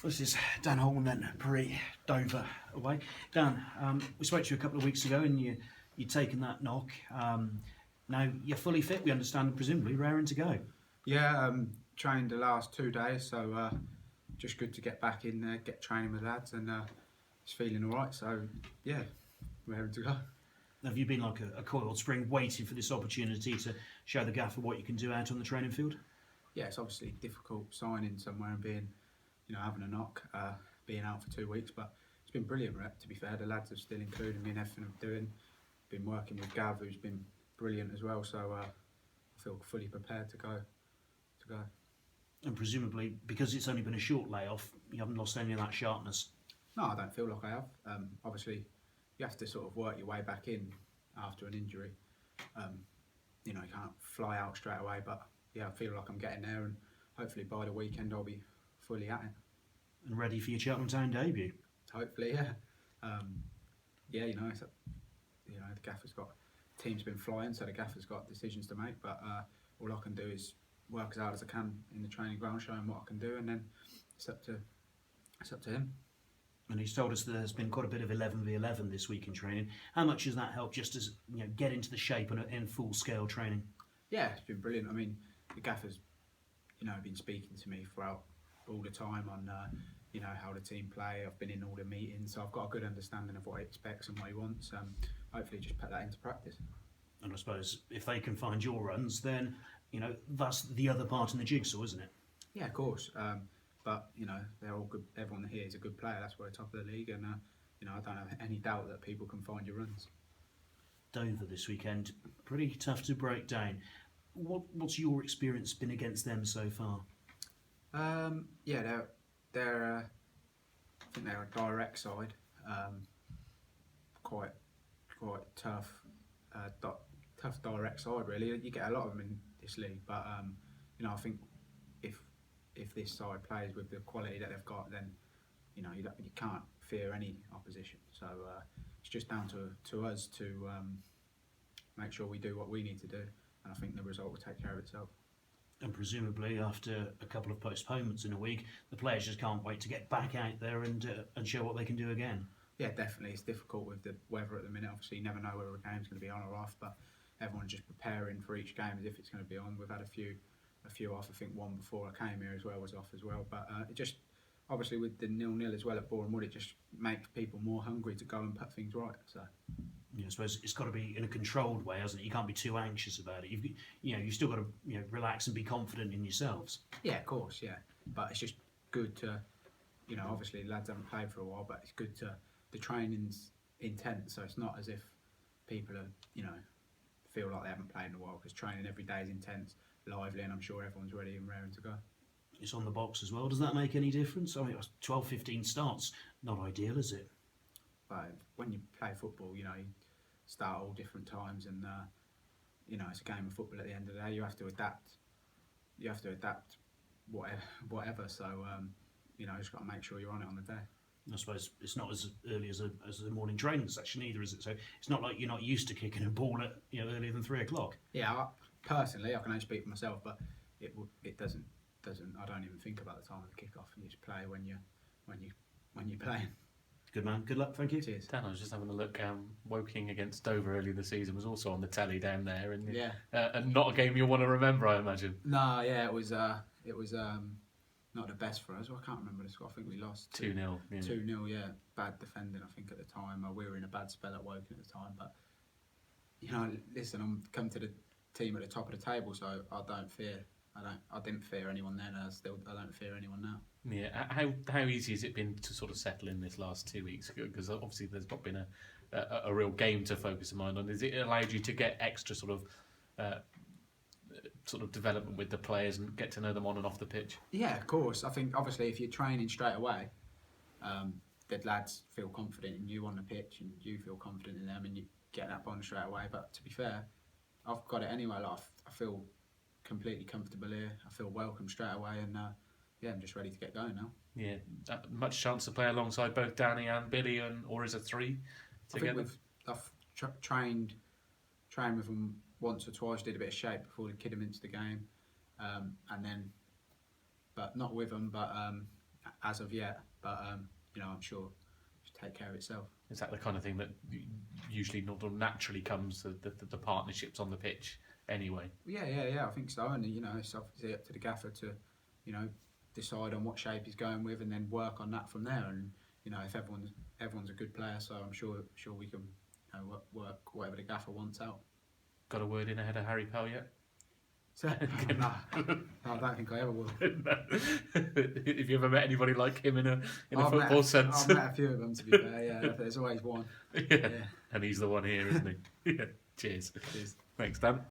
This is Dan Holman then, Pre Dover away. Dan, we spoke to you a couple of weeks ago and you'd taken that knock. Now you're fully fit, we understand, presumably raring to go. Yeah, trained the last 2 days, so just good to get back in there, get training with lads, and it's feeling all right. So yeah, raring to go. Have you been like a coiled spring waiting for this opportunity to show the gaffer what you can do out on the training field? Yeah, it's obviously difficult signing somewhere and being, having a knock, being out for 2 weeks, but it's been brilliant. To be fair, the lads have still included me in everything I'm doing. Been working with Gav, who's been brilliant as well. So I feel fully prepared to go. And presumably, because it's only been a short layoff, you haven't lost any of that sharpness. No, I don't feel like I have. Obviously, you have to sort of work your way back in after an injury. You can't fly out straight away, but yeah, I feel like I'm getting there, and hopefully by the weekend I'll be fully at it. And ready for your Cheltenham Town debut. Hopefully, yeah. The gaffer's got team's been flying, so the gaffer's got decisions to make. But all I can do is work as hard as I can in the training ground, show him what I can do, and then it's up to him. And he's told us that there's been quite a bit of 11v11 this week in training. How much has that helped just as get into the shape and in full scale training? Yeah, it's been brilliant. I mean, the gaffer's been speaking to me throughout all the time on how the team play. I've been in all the meetings, so I've got a good understanding of what he expects and what he wants. Hopefully, just put that into practice. And I suppose if they can find your runs, then that's the other part in the jigsaw, isn't it? Yeah, of course. But they're all good. Everyone here is a good player. That's why they're top of the league, and I don't have any doubt that people can find your runs. Dover this weekend, pretty tough to break down. What's your experience been against them so far? They're I think they're a direct side, quite tough, tough direct side really. You get a lot of them in this league, but I think if this side plays with the quality that they've got, then you can't fear any opposition. So it's just down to us to make sure we do what we need to do, and I think the result will take care of itself. And presumably, after a couple of postponements in a week, the players just can't wait to get back out there and show what they can do again. Yeah, definitely. It's difficult with the weather at the minute. Obviously, you never know whether a game's going to be on or off, but everyone's just preparing for each game as if it's going to be on. We've had a few off. I think one before I came here as well was off as well. But it just, obviously with the 0-0 as well at Boreham Wood, it just makes people more hungry to go and put things right. So I suppose it's got to be in a controlled way, hasn't it? You can't be too anxious about it. You've still got to relax and be confident in yourselves. Yeah, of course, yeah. But it's just good to, obviously lads haven't played for a while, but it's good to, the training's intense, so it's not as if people are, feel like they haven't played in a while, because training every day is intense, lively, and I'm sure everyone's ready and raring to go. It's on the box as well. Does that make any difference? I mean, 12, 15 starts, not ideal, is it? But when you play football, you start all different times, and it's a game of football at the end of the day. You have to adapt. Whatever. So just got to make sure you're on it on the day. I suppose it's not as early as a morning training session either, is it? So it's not like you're not used to kicking a ball at earlier than 3 o'clock. Yeah, personally, I can only speak for myself, but it doesn't. I don't even think about the time of the kick-off. You just play when you're playing. Good man. Good luck. Thank you. Cheers. Dan, I was just having a look. Woking against Dover earlier this season was also on the telly down there, and yeah, and not a game you'll want to remember, I imagine. No, yeah, it was not the best for us. I can't remember the score. I think we lost 2-0. 2-0. Yeah, bad defending. I think at the time we were in a bad spell at Woking at the time. But listen, I'm come to the team at the top of the table, so I don't fear. I didn't fear anyone then. I don't fear anyone now. Yeah, how easy has it been to sort of settle in this last 2 weeks? Because obviously there's not been a real game to focus your mind on. Has it allowed you to get extra sort of development with the players and get to know them on and off the pitch? Yeah, of course. I think obviously if you're training straight away, the lads feel confident in you on the pitch, and you feel confident in them, and you get that bond straight away. But to be fair, I've got it anyway. Like, I feel completely comfortable here. I feel welcome straight away, and I'm just ready to get going now. Yeah, much chance to play alongside both Danny and Billy, or is it 3 together? I think I've trained with them once or twice. Did a bit of shape before the Kidderminster game, and then, but not with them. But as of yet, but I'm sure it'll take care of itself. Is that the kind of thing that usually not naturally comes the partnerships on the pitch anyway? Yeah. I think so, and it's obviously up to the gaffer to, decide on what shape he's going with, and then work on that from there. And if everyone's a good player, so I'm sure we can work whatever the gaffer wants out. Got a word in ahead of Harry Powell yet? So, no, I don't think I ever will. Have you ever met anybody like him in a I've football sense? I've met a few of them, to be fair. Yeah, there's always one. Yeah. And he's the one here, isn't he? Yeah. Cheers. Cheers. Thanks, Dan.